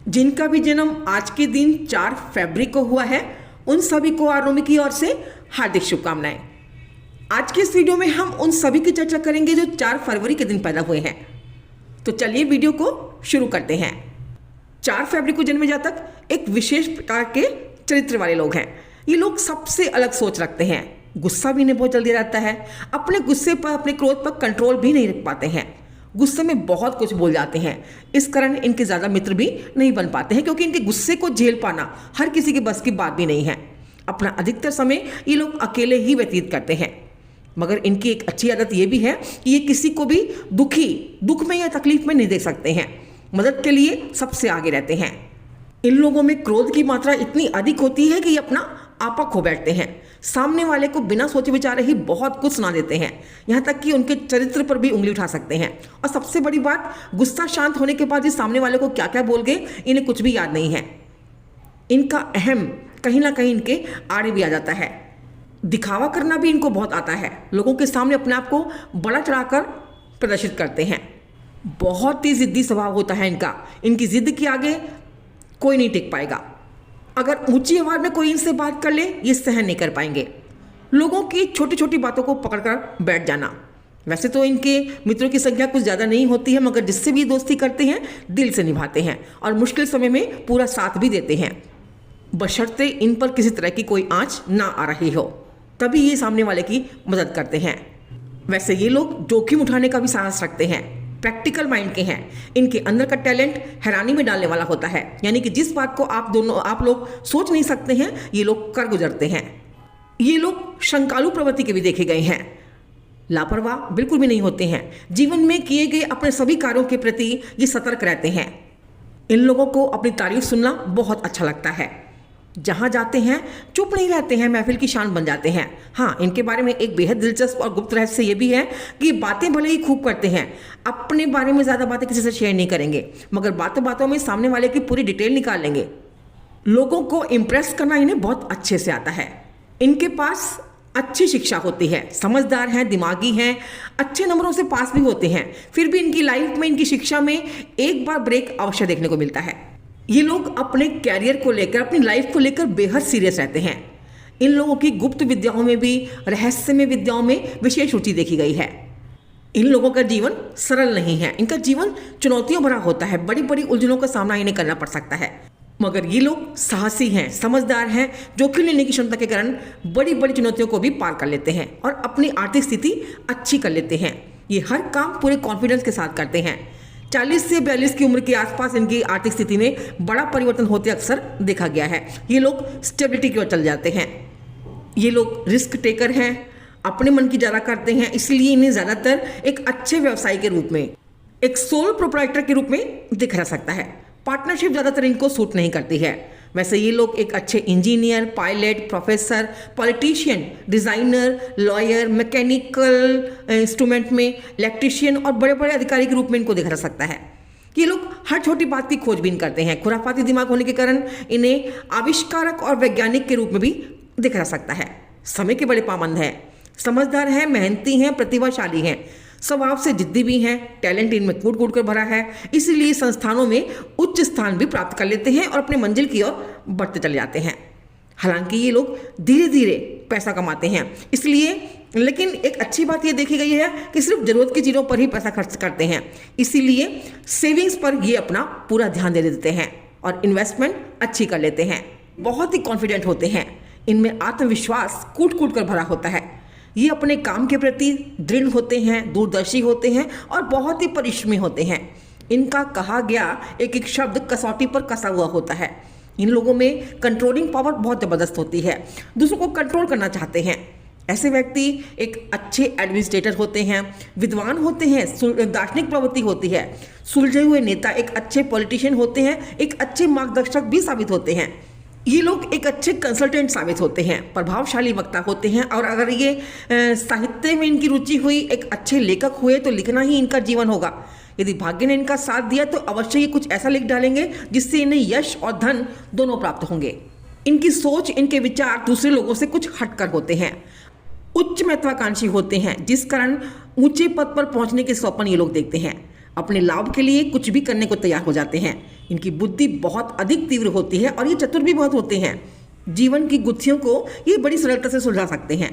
जिनका भी जन्म आज के दिन 4 फरवरी को हुआ है, उन सभी को आरोमी की ओर से हार्दिक शुभकामनाएं। आज के इस वीडियो में हम उन सभी की चर्चा करेंगे जो 4 फरवरी के दिन पैदा हुए हैं। तो चलिए वीडियो को शुरू करते हैं। 4 फरवरी को जन्मे जातक एक विशेष प्रकार के चरित्र वाले लोग हैं। ये लोग सबसे अलग सोच रखते हैं। गुस्सा भी इन्हें बहुत जल्दी रहता है। अपने गुस्से पर, अपने क्रोध पर कंट्रोल भी नहीं रख पाते हैं। गुस्से में बहुत कुछ बोल जाते हैं। इस कारण इनके ज़्यादा मित्र भी नहीं बन पाते हैं, क्योंकि इनके गुस्से को झेल पाना हर किसी के बस की बात भी नहीं है। अपना अधिकतर समय ये लोग अकेले ही व्यतीत करते हैं। मगर इनकी एक अच्छी आदत ये भी है कि ये किसी को भी दुख में या तकलीफ में नहीं देख सकते हैं। मदद के लिए सबसे आगे रहते हैं। इन लोगों में क्रोध की मात्रा इतनी अधिक होती है कि ये अपना आपा खो बैठते हैं। सामने वाले को बिना सोचे विचारे ही बहुत कुछ सुना देते हैं, यहाँ तक कि उनके चरित्र पर भी उंगली उठा सकते हैं। और सबसे बड़ी बात, गुस्सा शांत होने के बाद ये सामने वाले को क्या क्या बोल गए इन्हें कुछ भी याद नहीं है। इनका अहम कहीं ना कहीं इनके आड़े भी आ जाता है। दिखावा करना भी इनको बहुत आता है। लोगों के सामने अपने आप को बड़ा चढ़ाकर प्रदर्शित करते हैं। बहुत ही जिद्दी स्वभाव होता है इनका। इनकी जिद के आगे कोई नहीं टिक पाएगा। अगर ऊंची आवाज में कोई इनसे बात कर ले, ये सहन नहीं कर पाएंगे। लोगों की छोटी छोटी बातों को पकड़कर बैठ जाना। वैसे तो इनके मित्रों की संख्या कुछ ज़्यादा नहीं होती है, मगर जिससे भी दोस्ती करते हैं दिल से निभाते हैं और मुश्किल समय में पूरा साथ भी देते हैं, बशर्ते इन पर किसी तरह की कोई आंच ना आ रही हो, तभी ये सामने वाले की मदद करते हैं। वैसे ये लोग जोखिम उठाने का भी साहस रखते हैं। प्रैक्टिकल माइंड के हैं। इनके अंदर का टैलेंट हैरानी में डालने वाला होता है। यानी कि जिस बात को आप लोग सोच नहीं सकते हैं, ये लोग कर गुजरते हैं। ये लोग शंकालु प्रवृत्ति के भी देखे गए हैं। लापरवाह बिल्कुल भी नहीं होते हैं। जीवन में किए गए अपने सभी कार्यों के प्रति ये सतर्क रहते हैं। इन लोगों को अपनी तारीफ सुनना बहुत अच्छा लगता है। जहाँ जाते हैं चुप नहीं रहते हैं, महफिल की शान बन जाते हैं। हाँ, इनके बारे में एक बेहद दिलचस्प और गुप्त रहस्य ये भी है कि बातें भले ही खूब करते हैं, अपने बारे में ज़्यादा बातें किसी से शेयर नहीं करेंगे, मगर बातों बातों में सामने वाले की पूरी डिटेल निकाल लेंगे। लोगों को इम्प्रेस करना इन्हें बहुत अच्छे से आता है। इनके पास अच्छी शिक्षा होती है, समझदार हैं, दिमागी हैं, अच्छे नंबरों से पास भी होते हैं। फिर भी इनकी लाइफ में, इनकी शिक्षा में एक बार ब्रेक अवश्य देखने को मिलता है। ये लोग अपने कैरियर को लेकर, अपनी लाइफ को लेकर बेहद सीरियस रहते हैं। इन लोगों की गुप्त विद्याओं में भी, रहस्यमय विद्याओं में विशेष रुचि देखी गई है। इन लोगों का जीवन सरल नहीं है। इनका जीवन चुनौतियों भरा होता है। बड़ी बड़ी उलझनों का सामना इन्हें करना पड़ सकता है। मगर ये लोग साहसी हैं, समझदार हैं, जोखिम लेने की क्षमता के कारण बड़ी बड़ी चुनौतियों को भी पार कर लेते हैं और अपनी आर्थिक स्थिति अच्छी कर लेते हैं। ये हर काम पूरे कॉन्फिडेंस के साथ करते हैं। 40 से 42 की उम्र के आसपास इनकी आर्थिक स्थिति में बड़ा परिवर्तन होते अक्सर देखा गया है। ये लोग स्टेबिलिटी की ओर चल जाते हैं। ये लोग रिस्क टेकर हैं, अपने मन की ज़्यादा करते हैं, इसलिए इन्हें ज़्यादातर एक अच्छे व्यवसायी के रूप में, एक सोल प्रोप्राइटर के रूप में दिखा सकता है। पार्टनरशिप ज़्यादातर इनको सूट नहीं करती है। वैसे ये लोग एक अच्छे engineer, pilot, professor, politician, designer, lawyer, mechanical instrument में इलेक्ट्रिशियन और बड़े बड़े अधिकारी के रूप में इनको देखा जा सकता है। ये लोग हर छोटी बात की खोजबीन करते हैं। खुराफाती दिमाग होने के कारण इन्हें आविष्कारक और वैज्ञानिक के रूप में भी देखा जा सकता है। समय के बड़े पाबंद हैं, समझदार हैं, मेहनती हैं, प्रतिभाशाली हैं, स्वभाव से जिद्दी भी हैं। टैलेंट इनमें कूट कूट कर भरा है, इसीलिए संस्थानों में उच्च स्थान भी प्राप्त कर लेते हैं और अपने मंजिल की ओर बढ़ते चले जाते हैं। हालांकि ये लोग धीरे धीरे पैसा कमाते हैं, इसलिए, लेकिन एक अच्छी बात ये देखी गई है कि सिर्फ ज़रूरत की चीज़ों पर ही पैसा खर्च करते हैं। इसीलिए सेविंग्स पर ये अपना पूरा ध्यान दे देते हैं और इन्वेस्टमेंट अच्छी कर लेते हैं। बहुत ही कॉन्फिडेंट होते हैं। इनमें आत्मविश्वास कूट कूट कर भरा होता है। ये अपने काम के प्रति दृढ़ होते हैं, दूरदर्शी होते हैं और बहुत ही परिश्रमी होते हैं। इनका कहा गया एक एक शब्द कसौटी पर कसा हुआ होता है। इन लोगों में कंट्रोलिंग पावर बहुत ज़बरदस्त होती है। दूसरों को कंट्रोल करना चाहते हैं। ऐसे व्यक्ति एक अच्छे एडमिनिस्ट्रेटर होते हैं, विद्वान होते हैं, दार्शनिक प्रवृत्ति होती है, सुलझे हुए नेता, एक अच्छे पॉलिटिशियन होते हैं, एक अच्छे मार्गदर्शक भी साबित होते हैं। ये लोग एक अच्छे कंसल्टेंट साबित होते हैं, प्रभावशाली वक्ता होते हैं और अगर ये साहित्य में इनकी रुचि हुई, एक अच्छे लेखक हुए तो लिखना ही इनका जीवन होगा। यदि भाग्य ने इनका साथ दिया तो अवश्य ये कुछ ऐसा लिख डालेंगे जिससे इन्हें यश और धन दोनों प्राप्त होंगे। इनकी सोच, इनके विचार दूसरे लोगों से कुछ हटकर होते हैं। उच्च महत्वाकांक्षी होते हैं, जिस कारण ऊंचे पद पर पहुंचने के स्वप्न ये लोग देखते हैं। अपने लाभ के लिए कुछ भी करने को तैयार हो जाते हैं। इनकी बुद्धि बहुत अधिक तीव्र होती है और ये चतुर भी बहुत होते हैं। जीवन की गुत्थियों को ये बड़ी सरलता से सुलझा सकते हैं।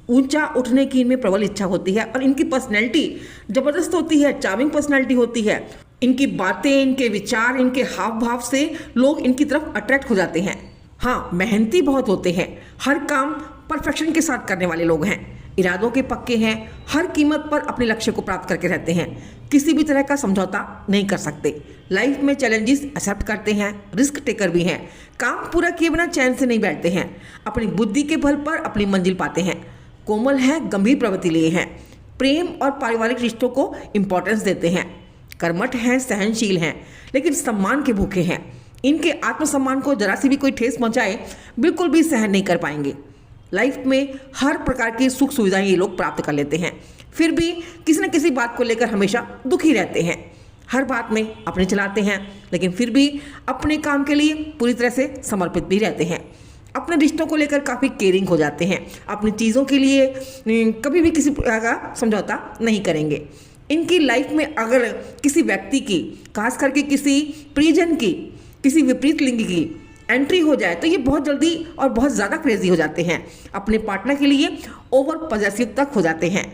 ऊंचा उठने की इनमें प्रबल इच्छा होती है और इनकी पर्सनैलिटी जबरदस्त होती है, चार्मिंग पर्सनैलिटी होती है। इनकी बातें, इनके विचार, इनके हाव भाव से लोग इनकी तरफ अट्रैक्ट हो जाते हैं। हाँ, मेहनती बहुत होते हैं, हर काम परफेक्शन के साथ करने वाले लोग हैं, इरादों के पक्के हैं, हर कीमत पर अपने लक्ष्य को प्राप्त करके रहते हैं, किसी भी तरह का समझौता नहीं कर सकते, लाइफ में चैलेंजेस एक्सेप्ट करते हैं, रिस्क टेकर भी हैं, काम पूरा किए बिना चैन से नहीं बैठते हैं, अपनी बुद्धि के बल पर अपनी मंजिल पाते हैं, कोमल है, गंभीर प्रवृत्ति लिए हैं, प्रेम और पारिवारिक रिश्तों को इम्पोर्टेंस देते हैं, कर्मठ हैं, सहनशील हैं, लेकिन सम्मान के भूखे हैं। इनके आत्मसम्मान को जरा सी भी कोई ठेस पहुंचाए बिल्कुल भी सहन नहीं कर पाएंगे। लाइफ में हर प्रकार की सुख सुविधाएं ये लोग प्राप्त कर लेते हैं, फिर भी किसी न किसी बात को लेकर हमेशा दुखी रहते हैं। हर बात में अपने चलाते हैं, लेकिन फिर भी अपने काम के लिए पूरी तरह से समर्पित भी रहते हैं। अपने रिश्तों को लेकर काफ़ी केयरिंग हो जाते हैं, अपनी चीज़ों के लिए कभी भी किसी प्रकार का समझौता नहीं करेंगे। इनकी लाइफ में अगर किसी व्यक्ति की, खास करके किसी प्रियजन की, किसी विपरीत लिंग की एंट्री हो जाए तो ये बहुत जल्दी और बहुत ज़्यादा क्रेजी हो जाते हैं, अपने पार्टनर के लिए ओवर पॉजेसिव तक हो जाते हैं।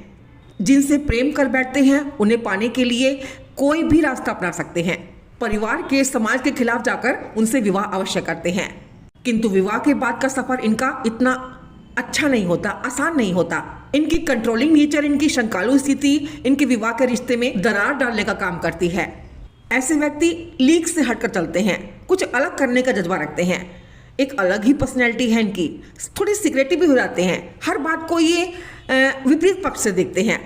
जिनसे प्रेम कर बैठते हैं उन्हें पाने के लिए कोई भी रास्ता अपना सकते हैं, परिवार के, समाज के खिलाफ जाकर उनसे विवाह अवश्य करते हैं, किंतु विवाह के बाद का सफ़र इनका इतना अच्छा नहीं होता, आसान नहीं होता। इनकी कंट्रोलिंग नेचर, इनकी शंकालु स्थिति इनके विवाह के रिश्ते में दरार डालने का काम करती है। ऐसे व्यक्ति लीक से हटकर चलते हैं, कुछ अलग करने का जज्बा रखते हैं, एक अलग ही पर्सनैलिटी है इनकी, थोड़ी सीक्रेटिव भी हो जाते हैं, हर बात को ये विपरीत पक्ष से देखते हैं,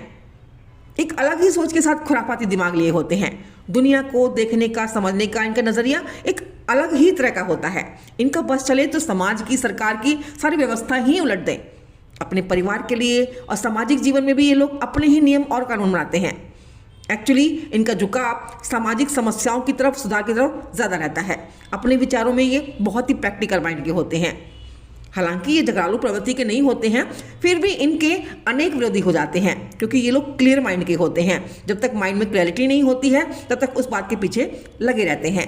एक अलग ही सोच के साथ खुराफाती दिमाग लिए होते हैं। दुनिया को देखने का, समझने का इनका नज़रिया एक अलग ही तरह का होता है। इनका बस चले तो समाज की, सरकार की सारी व्यवस्था ही उलट दें। अपने परिवार के लिए और सामाजिक जीवन में भी ये लोग अपने ही नियम और कानून बनाते हैं। एक्चुअली इनका झुकाव सामाजिक समस्याओं की तरफ, सुधार की तरफ ज़्यादा रहता है। अपने विचारों में ये बहुत ही प्रैक्टिकल माइंड के होते हैं। हालांकि ये झगड़ालू प्रवृत्ति के नहीं होते हैं, फिर भी इनके अनेक विरोधी हो जाते हैं, क्योंकि ये लोग क्लियर माइंड के होते हैं। जब तक माइंड में क्लैरिटी नहीं होती है तब तक उस बात के पीछे लगे रहते हैं,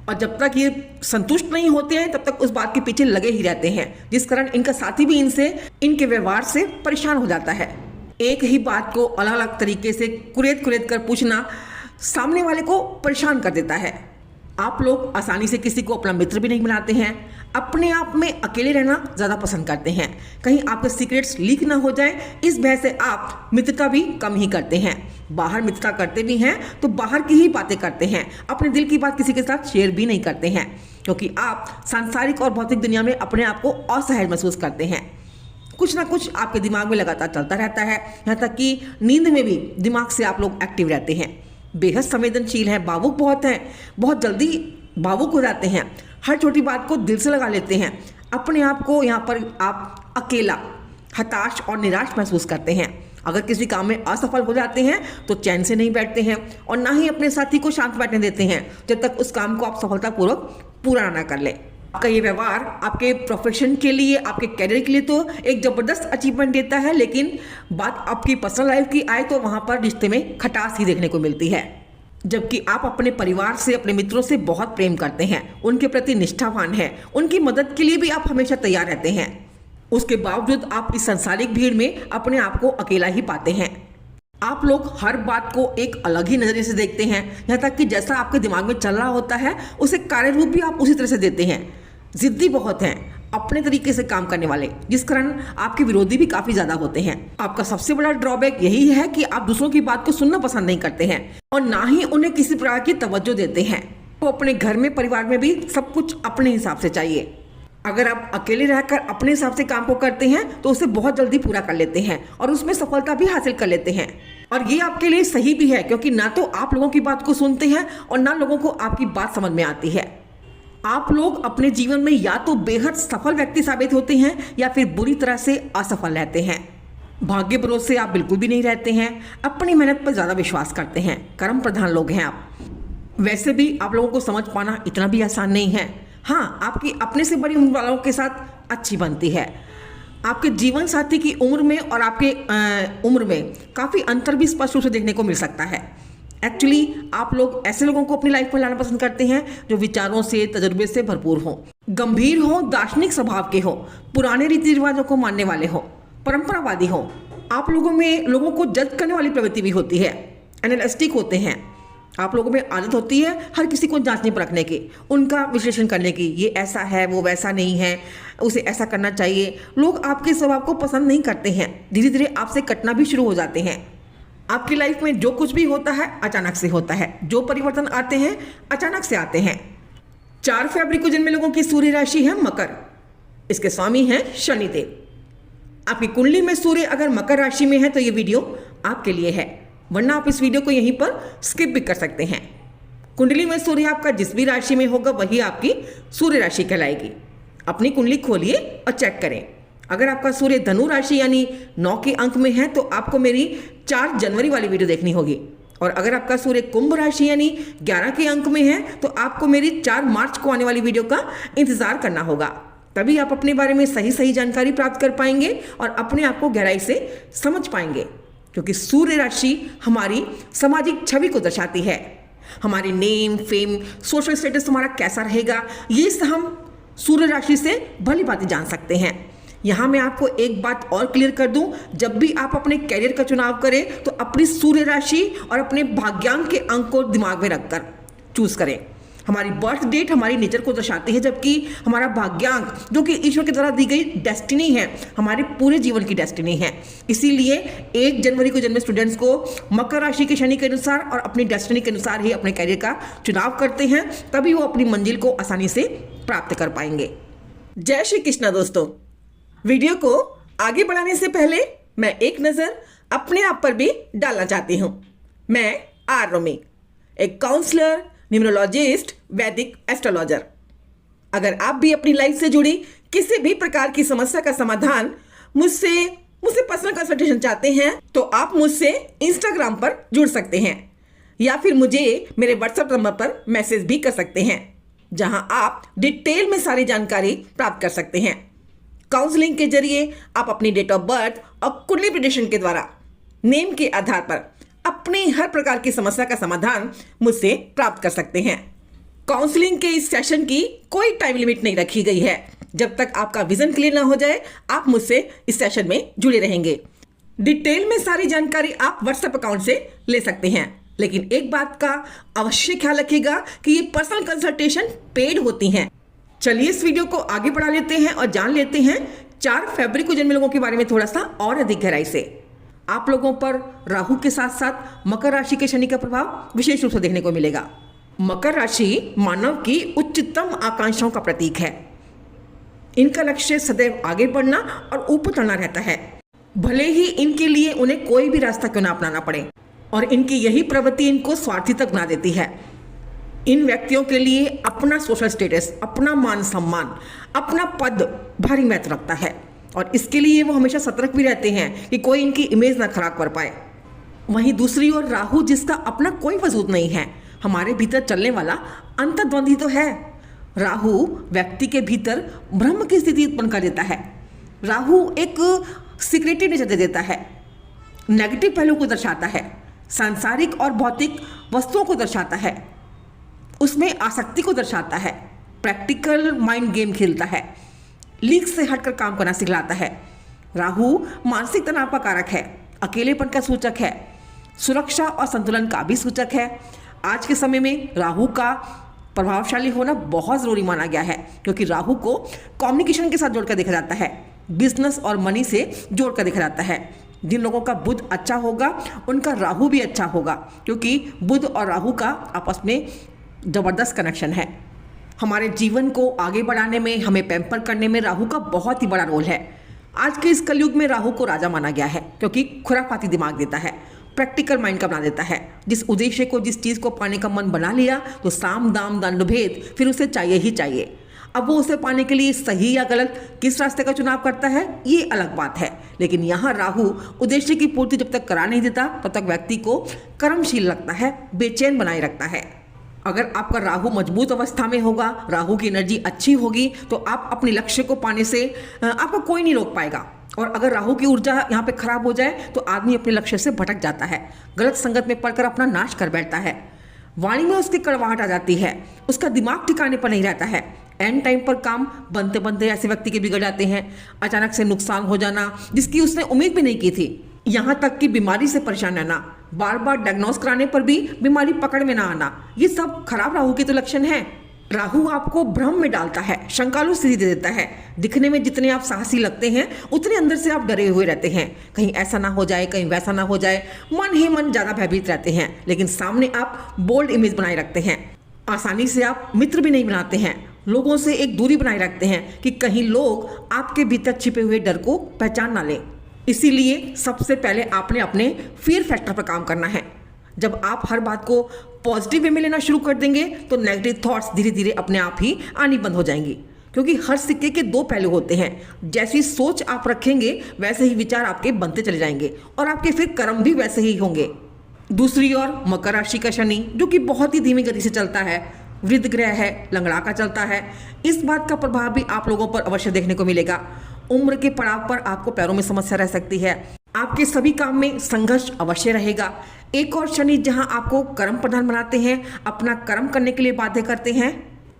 और जब तक ये संतुष्ट नहीं होते हैं तब तक उस बात के पीछे लगे ही रहते हैं, जिस कारण इनका साथी भी इनसे, इनके व्यवहार से परेशान हो जाता है। एक ही बात को अलग अलग तरीके से कुरेद कुरेद कर पूछना सामने वाले को परेशान कर देता है। आप लोग आसानी से किसी को अपना मित्र भी नहीं बनाते हैं, अपने आप में अकेले रहना ज़्यादा पसंद करते हैं। कहीं आपके सीक्रेट्स लीक ना हो जाए, इस भय से आप मित्रता भी कम ही करते हैं। बाहर मित्रता करते भी हैं तो बाहर की ही बातें करते हैं, अपने दिल की बात किसी के साथ शेयर भी नहीं करते हैं, क्योंकि आप सांसारिक और भौतिक दुनिया में अपने आप को असहज महसूस करते हैं। कुछ ना कुछ आपके दिमाग में लगातार चलता रहता है, यहाँ तक कि नींद में भी दिमाग से आप लोग एक्टिव रहते हैं। बेहद संवेदनशील हैं, भावुक बहुत हैं, बहुत जल्दी भावुक हो जाते हैं, हर छोटी बात को दिल से लगा लेते हैं। अपने आप को यहाँ पर आप अकेला, हताश और निराश महसूस करते हैं। अगर किसी काम में असफल हो जाते हैं तो चैन से नहीं बैठते हैं, और ना ही अपने साथी को शांत बैठने देते हैं जब तक उस काम को आप सफलतापूर्वक पूरा ना कर लें। आपका ये व्यवहार आपके प्रोफेशन के लिए, आपके कैरियर के लिए तो एक ज़बरदस्त अचीवमेंट देता है, लेकिन बात आपकी पर्सनल लाइफ की आए तो वहाँ पर रिश्ते में खटास ही देखने को मिलती है। जबकि आप अपने परिवार से, अपने मित्रों से बहुत प्रेम करते हैं, उनके प्रति निष्ठावान हैं, उनकी मदद के लिए भी आप हमेशा तैयार रहते हैं। उसके बावजूद आप इस सांसारिक भीड़ में अपने आप को अकेला ही पाते हैं। आप लोग हर बात को एक अलग ही नज़रिए से देखते हैं, यहाँ तक कि जैसा आपके दिमाग में चल रहा होता है उसे कार्य रूप भी आप उसी तरह से देते हैं। जिद्दी बहुत हैं, अपने तरीके से काम करने वाले, जिस कारण आपके विरोधी भी काफ़ी ज़्यादा होते हैं। आपका सबसे बड़ा ड्रॉबैक यही है कि आप दूसरों की बात को सुनना पसंद नहीं करते हैं और ना ही उन्हें किसी प्रकार की तवज्जो देते हैं। तो अपने घर में, परिवार में भी सब कुछ अपने हिसाब से चाहिए। अगर आप अकेले रहकर अपने हिसाब से काम को करते हैं तो उसे बहुत जल्दी पूरा कर लेते हैं और उसमें सफलता भी हासिल कर लेते हैं। और ये आपके लिए सही भी है, क्योंकि ना तो आप लोगों की बात को सुनते हैं और ना लोगों को आपकी बात समझ में आती है। आप लोग अपने जीवन में या तो बेहद सफल व्यक्ति साबित होते हैं या फिर बुरी तरह से असफल रहते हैं। भाग्य भरोसे आप बिल्कुल भी नहीं रहते हैं, अपनी मेहनत पर ज़्यादा विश्वास करते हैं, कर्म प्रधान लोग हैं आप। वैसे भी आप लोगों को समझ पाना इतना भी आसान नहीं है। हाँ, आपकी अपने से बड़ी उम्र वालों के साथ अच्छी बनती है। आपके जीवन साथी की उम्र में और आपके उम्र में काफ़ी अंतर भी स्पष्ट रूप से देखने को मिल सकता है। एक्चुअली आप लोग ऐसे लोगों को अपनी लाइफ में लाना पसंद करते हैं जो विचारों से, तजुर्बे से भरपूर हों, गंभीर हों, दार्शनिक स्वभाव के हों, पुराने रीति रिवाजों को मानने वाले हों, परंपरावादी हों। आप लोगों में लोगों को जज करने वाली प्रवृत्ति भी होती है, एनालिस्टिक होते हैं। आप लोगों में आदत होती है हर किसी को जांचने परखने की, उनका विश्लेषण करने की, ये ऐसा है, वो वैसा नहीं है, उसे ऐसा करना चाहिए। लोग आपके स्वभाव को पसंद नहीं करते हैं, धीरे धीरे आपसे कटना भी शुरू हो जाते हैं। आपकी लाइफ में जो कुछ भी होता है अचानक से होता है, जो परिवर्तन आते हैं अचानक से आते हैं। 4 फरवरी को जन्मे लोगों की सूर्य राशि है मकर, इसके स्वामी हैं शनिदेव। आपकी कुंडली में सूर्य अगर मकर राशि में है तो ये वीडियो आपके लिए है, वरना आप इस वीडियो को यहीं पर स्किप भी कर सकते हैं। कुंडली में सूर्य आपका जिस भी राशि में होगा वही आपकी सूर्य राशि कहलाएगी। अपनी कुंडली खोलिए और चेक करें। अगर आपका सूर्य धनु राशि यानी 9 के अंक में है तो आपको मेरी 4 जनवरी वाली वीडियो देखनी होगी, और अगर आपका सूर्य कुंभ राशि यानी 11 के अंक में है तो आपको मेरी 4 मार्च को आने वाली वीडियो का इंतजार करना होगा। तभी आप अपने बारे में सही सही जानकारी प्राप्त कर पाएंगे और अपने आप को गहराई से समझ पाएंगे, क्योंकि सूर्य राशि हमारी सामाजिक छवि को दर्शाती है। हमारी नेम, फेम, सोशल स्टेटस हमारा कैसा रहेगा, ये हम सूर्य राशि से भली भांति जान सकते हैं। यहाँ मैं आपको एक बात और क्लियर कर दूं, जब भी आप अपने कैरियर का चुनाव करें तो अपनी सूर्य राशि और अपने भाग्यांक के अंक को दिमाग में रखकर चूज करें। हमारी बर्थ डेट हमारी नेचर को दर्शाती है, जबकि हमारा भाग्यांक जो कि ईश्वर के द्वारा दी गई डेस्टिनी है, हमारे पूरे जीवन की डेस्टिनी है। इसीलिए 1 जनवरी को जन्मे स्टूडेंट्स को मकर राशि के शनि के अनुसार और अपनी डेस्टिनी के अनुसार ही अपने कैरियर का चुनाव करते हैं, तभी वो अपनी मंजिल को आसानी से प्राप्त कर पाएंगे। जय श्री कृष्णा दोस्तों। वीडियो को आगे बढ़ाने से पहले मैं एक नज़र अपने आप पर भी डालना चाहती हूँ। मैं आर रोमी, एक काउंसलर, न्यूमरोलॉजिस्ट, वैदिक एस्ट्रोलॉजर। अगर आप भी अपनी लाइफ से जुड़ी किसी भी प्रकार की समस्या का समाधान मुझसे पर्सनल कंसल्टेशन चाहते हैं तो आप मुझसे इंस्टाग्राम पर जुड़ सकते हैं, या फिर मुझे मेरे व्हाट्सएप नंबर पर मैसेज भी कर सकते हैं, जहां आप डिटेल में सारी जानकारी प्राप्त कर सकते हैं। काउंसलिंग के जरिए आप अपनी डेट ऑफ बर्थ और कुंडली प्रेडिक्शन के द्वारा नेम के आधार पर अपनी हर प्रकार की समस्या का समाधान मुझसे प्राप्त कर सकते हैं। काउंसलिंग के इस सेशन की कोई टाइम लिमिट नहीं रखी गई है। जब तक आपका विजन क्लियर ना हो जाए आप मुझसे इस सेशन में जुड़े रहेंगे। डिटेल में सारी जानकारी आप व्हाट्सएप अकाउंट से ले सकते हैं, लेकिन एक बात का अवश्य ख्याल रखिएगा कि ये पर्सनल कंसल्टेशन पेड होती हैं। चलिए इस वीडियो को आगे बढ़ा लेते हैं और जान लेते हैं 4 फरवरी को जन्मे लोगों के बारे में थोड़ा सा और अधिक गहराई से। आप लोगों पर राहु के साथ साथ मकर राशि के शनि का प्रभाव विशेष रूप से देखने को मिलेगा। मकर राशि मानव की उच्चतम आकांक्षाओं का प्रतीक है। इनका लक्ष्य सदैव आगे बढ़ना और ऊपर चढ़ना रहता है, भले ही इनके लिए उन्हें कोई भी रास्ता क्यों ना अपनाना पड़े, और इनकी यही प्रवृत्ति इनको स्वार्थी तक बना देती है। इन व्यक्तियों के लिए अपना सोशल स्टेटस, अपना मान सम्मान, अपना पद भारी महत्व रखता है, और इसके लिए वो हमेशा सतर्क भी रहते हैं कि कोई इनकी इमेज ना खराब कर पाए। वहीं दूसरी ओर राहु, जिसका अपना कोई वजूद नहीं है, हमारे भीतर चलने वाला अंतर्द्वंदी तो है। राहु व्यक्ति के भीतर भ्रम की स्थिति उत्पन्न कर देता है। राहु एक सीक्रेटिव नेचर दे देता है, नेगेटिव पहलू को दर्शाता है, सांसारिक और भौतिक वस्तुओं को दर्शाता है, उसमें आसक्ति को दर्शाता है, प्रैक्टिकल माइंड गेम खेलता है, लीक से हटकर काम करना सिखलाता है। राहु मानसिक तनाव का कारक है, अकेलेपन का सूचक है, सुरक्षा और संतुलन का भी सूचक है। आज के समय में राहु का प्रभावशाली होना बहुत ज़रूरी माना गया है, क्योंकि राहु को कम्युनिकेशन के साथ जोड़कर देखा जाता है, बिजनेस और मनी से जोड़कर देखा जाता है। जिन लोगों का बुध अच्छा होगा उनका राहु भी अच्छा होगा, क्योंकि बुध और राहु का आपस में ज़बरदस्त कनेक्शन है। हमारे जीवन को आगे बढ़ाने में, हमें पैम्पर करने में राहु का बहुत ही बड़ा रोल है। आज के इस कलयुग में राहु को राजा माना गया है, क्योंकि खुराफाती दिमाग देता है, प्रैक्टिकल माइंड का बना देता है। जिस उद्देश्य को, जिस चीज़ को पाने का मन बना लिया तो साम दाम दंड भेद फिर उसे चाहिए ही चाहिए। अब वो उसे पाने के लिए सही या गलत किस रास्ते का चुनाव करता है ये अलग बात है, लेकिन यहाँ राहु उद्देश्य की पूर्ति जब तक करा नहीं देता तब तक व्यक्ति को कर्मशील लगता है, बेचैन बनाए रखता है। अगर आपका राहु मजबूत अवस्था में होगा, राहु की एनर्जी अच्छी होगी, तो आप अपने लक्ष्य को पाने से आपको कोई नहीं रोक पाएगा। और अगर राहु की ऊर्जा यहाँ पे खराब हो जाए तो आदमी अपने लक्ष्य से भटक जाता है, गलत संगत में पड़कर अपना नाश कर बैठता है, वाणी में उसकी कड़वाहट आ जाती है, उसका दिमाग ठिकाने पर नहीं रहता है, एंड टाइम पर काम बनते बनते ऐसे व्यक्ति के बिगड़ जाते हैं, अचानक से नुकसान हो जाना जिसकी उसने उम्मीद भी नहीं की थी, यहाँ तक कि बीमारी से परेशान रहना, बार बार डायग्नोस कराने पर भी बीमारी पकड़ में ना आना, ये सब खराब राहु के तो लक्षण हैं। राहु आपको भ्रम में डालता है, शंकालु स्थिति दे देता है। दिखने में जितने आप साहसी लगते हैं उतने अंदर से आप डरे हुए रहते हैं, कहीं ऐसा ना हो जाए, कहीं वैसा ना हो जाए, मन ही मन ज़्यादा भयभीत रहते हैं। लेकिन सामने आप बोल्ड इमेज बनाए रखते हैं, आसानी से आप मित्र भी नहीं बनाते हैं, लोगों से एक दूरी बनाए रखते हैं कि कहीं लोग आपके भीतर छिपे हुए डर को पहचान ना लें। इसीलिए सबसे पहले आपने अपने फियर फैक्टर पर काम करना है। जब आप हर बात को पॉजिटिव वे में लेना शुरू कर देंगे तो नेगेटिव थॉट्स धीरे धीरे अपने आप ही आनी बंद हो जाएंगी, क्योंकि हर सिक्के के दो पहलू होते हैं। जैसी सोच आप रखेंगे वैसे ही विचार आपके बनते चले जाएंगे और आपके फिर कर्म भी वैसे ही होंगे। दूसरी ओर मकर राशि का शनि, जो कि बहुत ही धीमी गति से चलता है, वृद्ध ग्रह है, लंगड़ा का चलता है, इस बात का प्रभाव भी आप लोगों पर अवश्य देखने को मिलेगा। उम्र के पड़ाव पर आपको पैरों में समस्या रह सकती है, आपके सभी काम में संघर्ष अवश्य रहेगा। एक और शनि जहां आपको कर्म प्रधान बनाते हैं, अपना कर्म करने के लिए बाध्य करते हैं,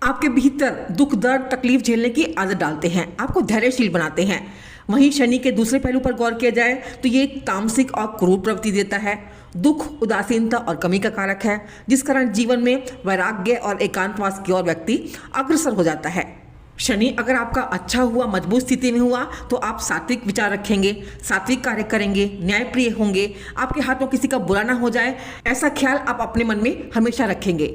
आपके भीतर दुख दर्द तकलीफ झेलने की आदत डालते हैं, आपको धैर्यशील बनाते हैं। वहीं शनि के दूसरे पहलू पर गौर किया जाए तो ये तामसिक और क्रूर प्रवृत्ति देता है, दुख, उदासीनता और कमी का कारक है, जिस कारण जीवन में वैराग्य और एकांतवास की ओर व्यक्ति अग्रसर हो जाता है। शनि अगर आपका अच्छा हुआ, मजबूत स्थिति में हुआ तो आप सात्विक विचार रखेंगे, सात्विक कार्य करेंगे, न्यायप्रिय होंगे, आपके हाथों किसी का बुरा ना हो जाए ऐसा ख्याल आप अपने मन में हमेशा रखेंगे।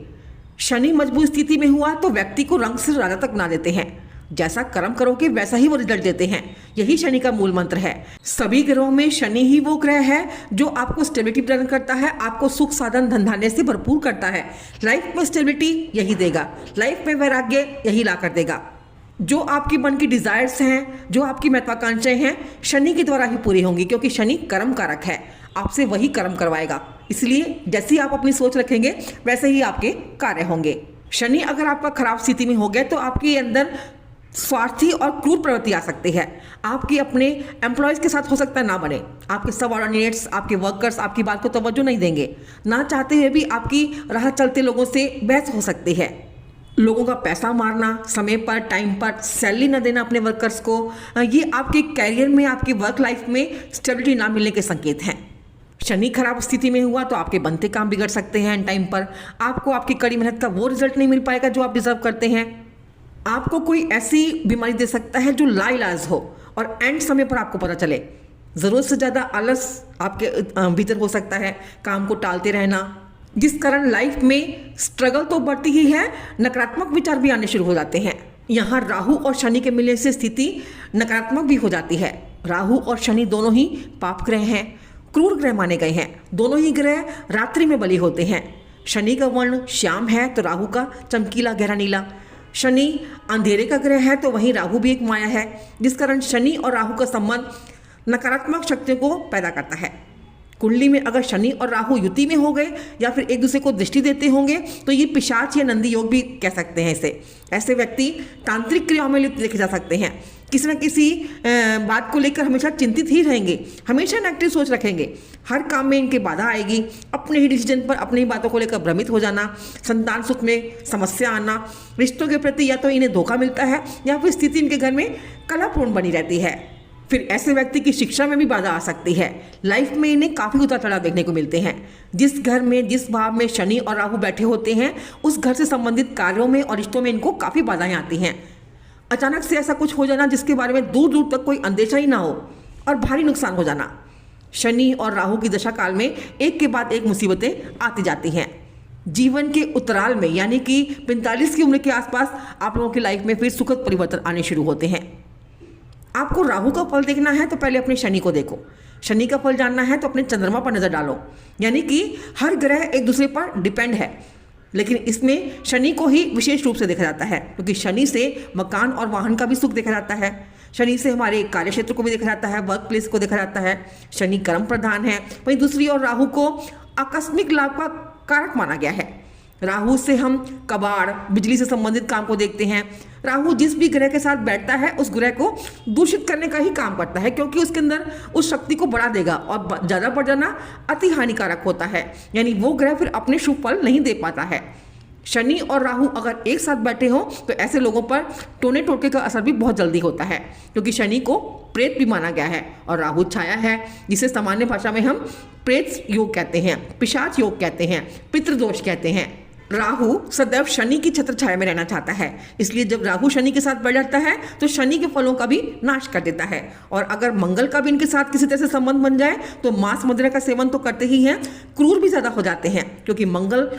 शनि मजबूत स्थिति में हुआ तो व्यक्ति को रंग से राजा तक ना देते हैं, जैसा कर्म करोगे वैसा ही वो रिजल्ट देते हैं, यही शनि का मूल मंत्र है। सभी ग्रहों में शनि ही वो ग्रह है जो आपको स्टेबिलिटी प्रदान करता है, आपको सुख साधन धंधाने से भरपूर करता है। लाइफ में स्टेबिलिटी यही देगा, लाइफ में वैराग्य यही ला कर देगा। जो आपकी मन की डिजायर्स हैं, जो आपकी महत्वाकांक्षाएं हैं, शनि के द्वारा ही पूरी होंगी, क्योंकि शनि कर्म कारक है, आपसे वही कर्म करवाएगा। इसलिए जैसी आप अपनी सोच रखेंगे वैसे ही आपके कार्य होंगे। शनि अगर आपका खराब स्थिति में हो गया तो आपके अंदर स्वार्थी और क्रूर प्रवृत्ति आ सकती है, आपकी अपने एम्प्लॉयज़ के साथ हो सकता है ना बने, आपके सबऑर्डिनेट्स, आपके वर्कर्स आपकी बात को तवज्जो नहीं देंगे, ना चाहते हुए भी आपकी राह चलते लोगों से बहस हो सकती है। लोगों का पैसा मारना, समय पर टाइम पर सैलरी न देना अपने वर्कर्स को, ये आपके कैरियर में, आपकी वर्क लाइफ में स्टेबिलिटी ना मिलने के संकेत हैं। शनि खराब स्थिति में हुआ तो आपके बनते काम बिगड़ सकते हैं एंड टाइम पर, आपको आपकी कड़ी मेहनत का वो रिजल्ट नहीं मिल पाएगा जो आप डिजर्व करते हैं। आपको कोई ऐसी बीमारी दे सकता है जो लाइलाज हो और एंड समय पर आपको पता चले। ज़रूरत से ज़्यादा आलस आपके भीतर हो सकता है, काम को टालते रहना, जिस कारण लाइफ में स्ट्रगल तो बढ़ती ही है, नकारात्मक विचार भी आने शुरू हो जाते हैं। यहाँ राहु और शनि के मिलने से स्थिति नकारात्मक भी हो जाती है। राहु और शनि दोनों ही पाप ग्रह हैं, क्रूर ग्रह माने गए हैं, दोनों ही ग्रह रात्रि में बलि होते हैं। शनि का वर्ण श्याम है तो राहु का चमकीला गहरा नीला। शनि अंधेरे का ग्रह है तो वहीं राहु भी एक माया है, जिस कारण शनि और राहु का संबंध नकारात्मक शक्तियों को पैदा करता है। कुंडली में अगर शनि और राहु युति में हो गए या फिर एक दूसरे को दृष्टि देते होंगे तो ये पिशाच या नंदी योग भी कह सकते हैं इसे। ऐसे व्यक्ति तांत्रिक क्रियाओं में लिप्त देखे जा सकते हैं, किसी न किसी बात को लेकर हमेशा चिंतित ही रहेंगे, हमेशा नेगेटिव सोच रखेंगे, हर काम में इनके बाधा आएगी, अपने ही डिसीजन पर अपनी ही बातों को लेकर भ्रमित हो जाना, संतान सुख में समस्या आना, रिश्तों के प्रति या तो इन्हें धोखा मिलता है या फिर स्थिति इनके घर में कलापूर्ण बनी रहती है। फिर ऐसे व्यक्ति की शिक्षा में भी बाधा आ सकती है। लाइफ में इन्हें काफ़ी उतार चढ़ाव देखने को मिलते हैं। जिस घर में, जिस भाव में शनि और राहु बैठे होते हैं उस घर से संबंधित कार्यों में और रिश्तों में इनको काफ़ी बाधाएं आती हैं। अचानक से ऐसा कुछ हो जाना जिसके बारे में दूर दूर तक कोई अंदेशा ही ना हो और भारी नुकसान हो जाना। शनि और राहु की दशा काल में एक के बाद एक मुसीबतें आती जाती हैं। जीवन के उत्तराल में यानी कि 45 की उम्र के आसपास आप लोगों की लाइफ में फिर सुखद परिवर्तन आने शुरू होते हैं। आपको राहु का फल देखना है तो पहले अपने शनि को देखो, शनि का फल जानना है तो अपने चंद्रमा पर नजर डालो। यानी कि हर ग्रह एक दूसरे पर डिपेंड है, लेकिन इसमें शनि को ही विशेष रूप से देखा जाता है, क्योंकि शनि से मकान और वाहन का भी सुख देखा जाता है, शनि से हमारे कार्य क्षेत्र को भी देखा जाता है, वर्क प्लेस को देखा जाता है। शनि कर्म प्रधान है। वहीं दूसरी ओर राहु को आकस्मिक लाभ का कारक माना गया है। राहु से हम कबाड़, बिजली से संबंधित काम को देखते हैं। राहु जिस भी ग्रह के साथ बैठता है उस ग्रह को दूषित करने का ही काम करता है, क्योंकि उसके अंदर उस शक्ति को बढ़ा देगा और ज़्यादा बढ़ जाना अति हानिकारक होता है, यानी वो ग्रह फिर अपने शुभ फल नहीं दे पाता है। शनि और राहु अगर एक साथ बैठे हों तो ऐसे लोगों पर टोने टोटके का असर भी बहुत जल्दी होता है, क्योंकि शनि को प्रेत भी माना गया है और राहु छाया है, जिसे सामान्य भाषा में हम प्रेत योग कहते हैं, पिशाच योग कहते हैं, पितृदोष कहते हैं। राहु सदैव शनि की छत्र छाया में रहना चाहता है, इसलिए जब राहु शनि के साथ बैठ जाता है तो शनि के फलों का भी नाश कर देता है। और अगर मंगल का भी इनके साथ किसी तरह से संबंध बन जाए तो मांस मदिरा का सेवन तो करते ही हैं, क्रूर भी ज़्यादा हो जाते हैं, क्योंकि मंगल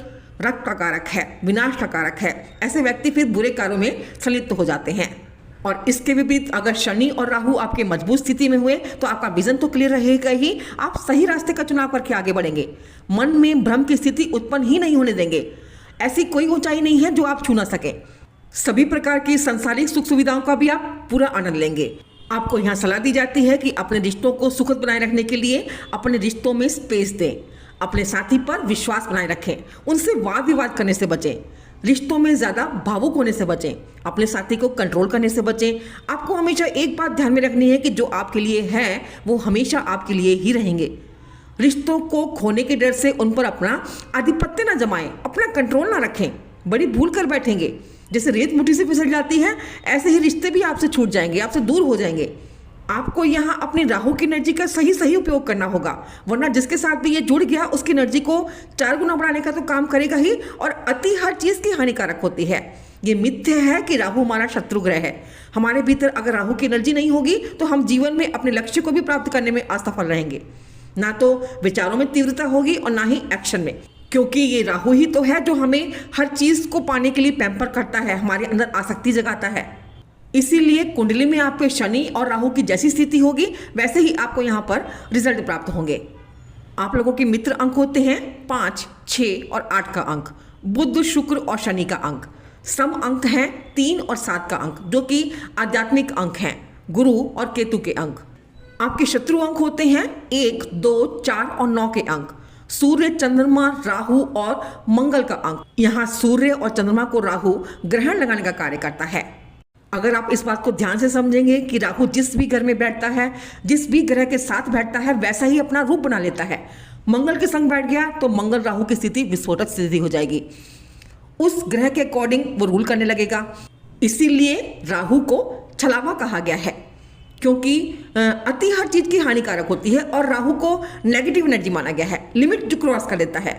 रक्त का कारक है, विनाश का कारक है। ऐसे व्यक्ति फिर बुरे कार्यों में संलिप्त हो जाते हैं। और इसके विपरीत अगर शनि और राहु आपके मजबूत स्थिति में हुए तो आपका विजन तो क्लियर रहेगा ही, आप सही रास्ते का चुनाव करके आगे बढ़ेंगे, मन में भ्रम की स्थिति उत्पन्न ही नहीं होने देंगे। ऐसी कोई ऊंचाई नहीं है जो आप छू ना सके। सभी प्रकार की सांसारिक सुख सुविधाओं का भी आप पूरा आनंद लेंगे। आपको यहाँ सलाह दी जाती है कि अपने रिश्तों को सुखद बनाए रखने के लिए अपने रिश्तों में स्पेस दें, अपने साथी पर विश्वास बनाए रखें, उनसे वाद विवाद करने से बचें, रिश्तों में ज़्यादा भावुक होने से बचें, अपने साथी को कंट्रोल करने से बचें। आपको हमेशा एक बात ध्यान में रखनी है कि जो आपके लिए है वो हमेशा आपके लिए ही रहेंगे। रिश्तों को खोने के डर से उन पर अपना आधिपत्य ना जमाएं, अपना कंट्रोल ना रखें, बड़ी भूल कर बैठेंगे। जैसे रेत मुट्ठी से फिसल जाती है, ऐसे ही रिश्ते भी आपसे छूट जाएंगे, आपसे दूर हो जाएंगे। आपको यहाँ अपनी राहु की एनर्जी का सही उपयोग करना होगा, वरना जिसके साथ भी ये जुड़ गया उसकी एनर्जी को 4 गुना बढ़ाने का तो काम करेगा ही, और अति हर चीज़ की हानिकारक होती है। ये मिथ्य है कि राहु हमारा शत्रु ग्रह है। हमारे भीतर अगर राहु की एनर्जी नहीं होगी तो हम जीवन में अपने लक्ष्य को भी प्राप्त करने में असफल रहेंगे। ना तो विचारों में तीव्रता होगी और ना ही एक्शन में, क्योंकि ये राहु ही तो है जो हमें हर चीज़ को पाने के लिए पैम्पर करता है, हमारे अंदर आसक्ति जगाता है। इसीलिए कुंडली में आपके शनि और राहु की जैसी स्थिति होगी वैसे ही आपको यहाँ पर रिजल्ट प्राप्त होंगे। आप लोगों के मित्र अंक होते हैं 5, 6 और 8 का अंक, बुध, शुक्र और शनि का अंक। सम अंक हैं 3 और 7 का अंक, जो कि आध्यात्मिक अंक हैं, गुरु और केतु के अंक। आपके शत्रु अंक होते हैं 1, 2, 4 और 9 के अंक, सूर्य, चंद्रमा, राहु और मंगल का अंक। यहाँ सूर्य और चंद्रमा को राहु ग्रहण लगाने का कार्य करता है। अगर आप इस बात को ध्यान से समझेंगे कि राहु जिस भी घर में बैठता है, जिस भी ग्रह के साथ बैठता है, वैसा ही अपना रूप बना लेता है। मंगल के संग बैठ गया तो मंगल राहु की स्थिति विस्फोटक स्थिति हो जाएगी, उस ग्रह के अकॉर्डिंग वो रूल करने लगेगा। इसीलिए राहु को छलावा कहा गया है, क्योंकि अति हर चीज की हानिकारक होती है और राहु को नेगेटिव एनर्जी माना गया है, लिमिट जो क्रॉस कर देता है।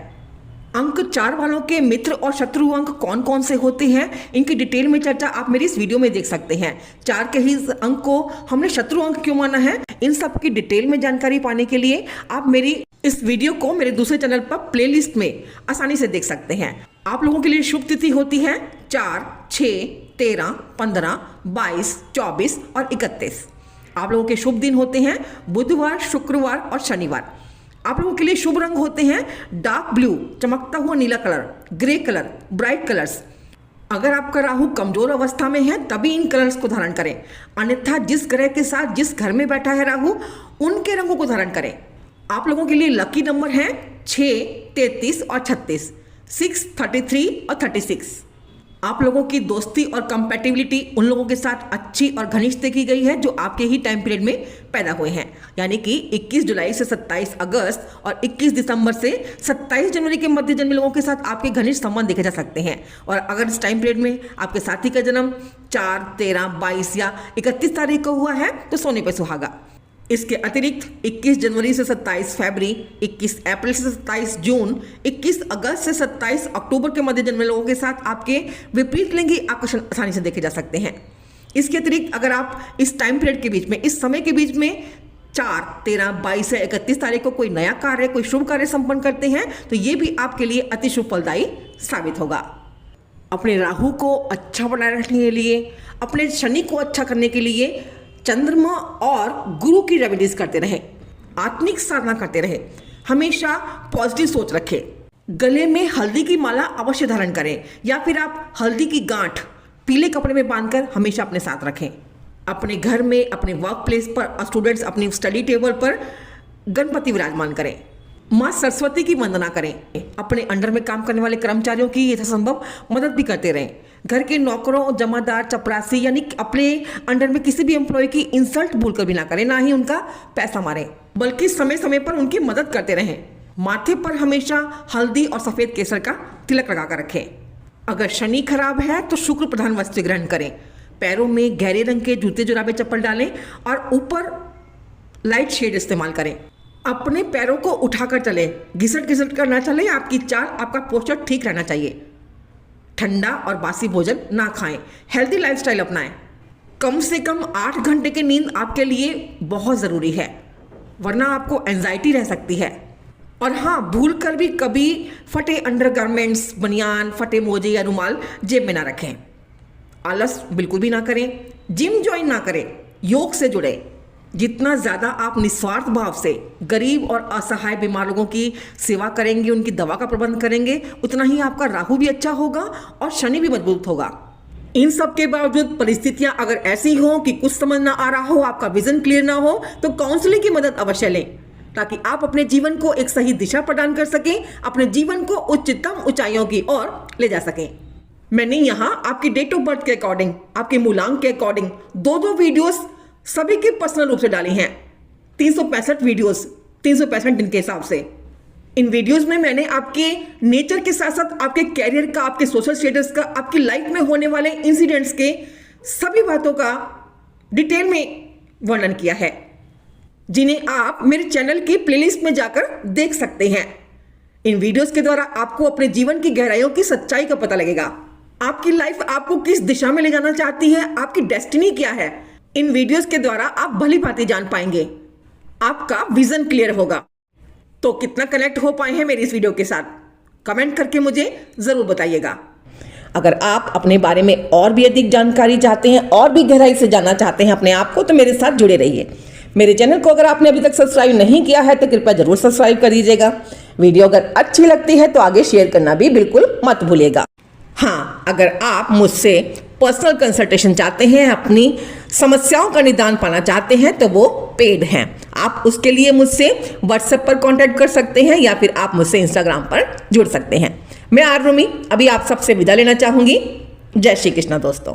अंक 4 वालों के मित्र और शत्रु अंक कौन कौन से होते हैं, इनकी डिटेल में चर्चा आप मेरी इस वीडियो में देख सकते हैं। 4 के ही अंक को हमने शत्रु अंक क्यों माना है, इन सब की डिटेल में जानकारी पाने के लिए आप मेरी इस वीडियो को मेरे दूसरे चैनल पर प्लेलिस्ट में आसानी से देख सकते हैं। आप लोगों के लिए शुभ तिथि होती है 4, 6, 13, 15, 22, 24 और 31। आप लोगों के शुभ दिन होते हैं बुधवार, शुक्रवार और शनिवार। आप लोगों के लिए शुभ रंग होते हैं डार्क ब्लू, चमकता हुआ नीला colour, grey colour, bright colours. अगर आपका राहु कमजोर अवस्था में है तभी इन कलर्स को धारण करें, अन्यथा जिस ग्रह के साथ जिस घर में बैठा है राहु उनके रंगों को धारण करें। आप लोगों के लिए लकी नंबर हैं 6, 33 और 36, 6, 33 और 36। आप लोगों की दोस्ती और कंपैटिबिलिटी उन लोगों के साथ अच्छी और घनिष्ठ देखी गई है जो आपके ही टाइम पीरियड में पैदा हुए हैं, यानी कि 21 जुलाई से 27 अगस्त और 21 दिसंबर से 27 जनवरी के मध्य जन्मे लोगों के साथ आपके घनिष्ठ संबंध देखे जा सकते हैं। और अगर इस टाइम पीरियड में आपके साथी का जन्म 4, 13, 22 या 31 तारीख को हुआ है तो सोने पे सुहागा। इसके अतिरिक्त 21 जनवरी से 27 फरवरी, 21 अप्रैल से 27 जून, 21 अगस्त से 27 अक्टूबर के मध्य जन्मे लोगों के साथ आपके विपरीत लिंगी आकर्षण आसानी से देखे जा सकते हैं। इसके अतिरिक्त अगर आप इस टाइम पीरियड के बीच में, इस समय के बीच में 4, 13, 22 से 31 तारीख को कोई नया कार्य, कोई शुभ कार्य संपन्न करते हैं तो ये भी आपके लिए अति शुभ फलदायी साबित होगा। अपने राहु को अच्छा बनाए रखने के लिए, अपने शनि को अच्छा करने के लिए चंद्रमा और गुरु की रेमेडीज करते रहे, आत्मिक साधना करते रहे, हमेशा पॉजिटिव सोच रखें, गले में हल्दी की माला अवश्य धारण करें या फिर आप हल्दी की गांठ पीले कपड़े में बांधकर हमेशा अपने साथ रखें। अपने घर में, अपने वर्क प्लेस पर, स्टूडेंट्स अपनी स्टडी टेबल पर गणपति विराजमान करें। माँ सरस्वती की वंदना करें। अपने अंडर में काम करने वाले कर्मचारियों की यथासंभव मदद भी करते रहें। घर के नौकरों, जमादार, चपरासी यानी अपने अंडर में किसी भी एम्प्लॉय की इंसल्ट भूलकर भी ना करें, ना ही उनका पैसा मारें, बल्कि समय समय पर उनकी मदद करते रहें। माथे पर हमेशा हल्दी और सफ़ेद केसर का तिलक लगा कर रखें। अगर शनि खराब है तो शुक्र प्रधान वस्त्र ग्रहण करें। पैरों में गहरे रंग के जूते जुराबे चप्पल डालें और ऊपर लाइट शेड इस्तेमाल करें। अपने पैरों को उठाकर चलें, घिसट घिसट कर ना चलें। आपकी चाल, आपका पोस्चर ठीक रहना चाहिए। ठंडा और बासी भोजन ना खाएं। हेल्दी लाइफस्टाइल अपनाएं। कम से कम 8 घंटे की नींद आपके लिए बहुत ज़रूरी है, वरना आपको एंजाइटी रह सकती है। और हाँ, भूल कर भी कभी फटे अंडरगारमेंट्स, बनियान, फटे मोजे या रुमाल जेब में ना रखें। आलस बिल्कुल भी ना करें। जिम ज्वाइन ना करें। योग से जुड़े। जितना ज़्यादा आप निस्वार्थ भाव से गरीब और असहाय बीमार लोगों की सेवा करेंगे, उनकी दवा का प्रबंध करेंगे, उतना ही आपका राहु भी अच्छा होगा और शनि भी मजबूत होगा। इन सब के बावजूद परिस्थितियां अगर ऐसी हो कि कुछ समझ ना आ रहा हो, आपका विजन क्लियर ना हो, तो काउंसलिंग की मदद अवश्य लें, ताकि आप अपने जीवन को एक सही दिशा प्रदान कर सकें, अपने जीवन को उच्चतम ऊंचाइयों की ओर ले जा सकें। मैंने यहाँ आपकी डेट ऑफ बर्थ के अकॉर्डिंग, आपके मूलांक के अकॉर्डिंग दो वीडियोस सभी के पर्सनल रूप से डाली हैं। 365 वीडियोस, 365 दिन के हिसाब से। इन वीडियोस में मैंने आपके नेचर के साथ साथ आपके कैरियर का, आपके सोशल स्टेटस का, आपकी लाइफ में होने वाले इंसिडेंट्स के सभी बातों का डिटेल में वर्णन किया है, जिन्हें आप मेरे चैनल की प्लेलिस्ट में जाकर देख सकते हैं। इन वीडियोस के द्वारा आपको अपने जीवन की गहराइयों की सच्चाई का पता लगेगा। आपकी लाइफ आपको किस दिशा में ले जाना चाहती है, आपकी डेस्टिनी क्या है, इन वीडियोस के द्वारा आप भली भांति जान पाएंगे। आपका विजन क्लियर होगा। तो कितना कनेक्ट हो पाए हैं मेरी इस वीडियो के साथ, कमेंट करके मुझे जरूर बताइएगा। अगर आप अपने बारे में और भी अधिक जानकारी चाहते हैं और भी गहराई से जानना चाहते हैं अपने आप को, तो मेरे साथ जुड़े रहिए। मेरे चैनल को अगर आपने अभी तक सब्सक्राइब नहीं किया है तो कृपया जरूर सब्सक्राइब कर दीजिएगा। वीडियो अगर अच्छी लगती है तो आगे शेयर करना भी बिल्कुल मत भूलिएगा। हाँ, अगर आप मुझसे पर्सनल कंसल्टेशन चाहते हैं, अपनी समस्याओं का निदान पाना चाहते हैं, तो वो पेड हैं। आप उसके लिए मुझसे व्हाट्सएप पर कांटेक्ट कर सकते हैं या फिर आप मुझसे इंस्टाग्राम पर जुड़ सकते हैं। मैं आरुमि अभी आप सबसे विदा लेना चाहूँगी। जय श्री कृष्णा दोस्तों।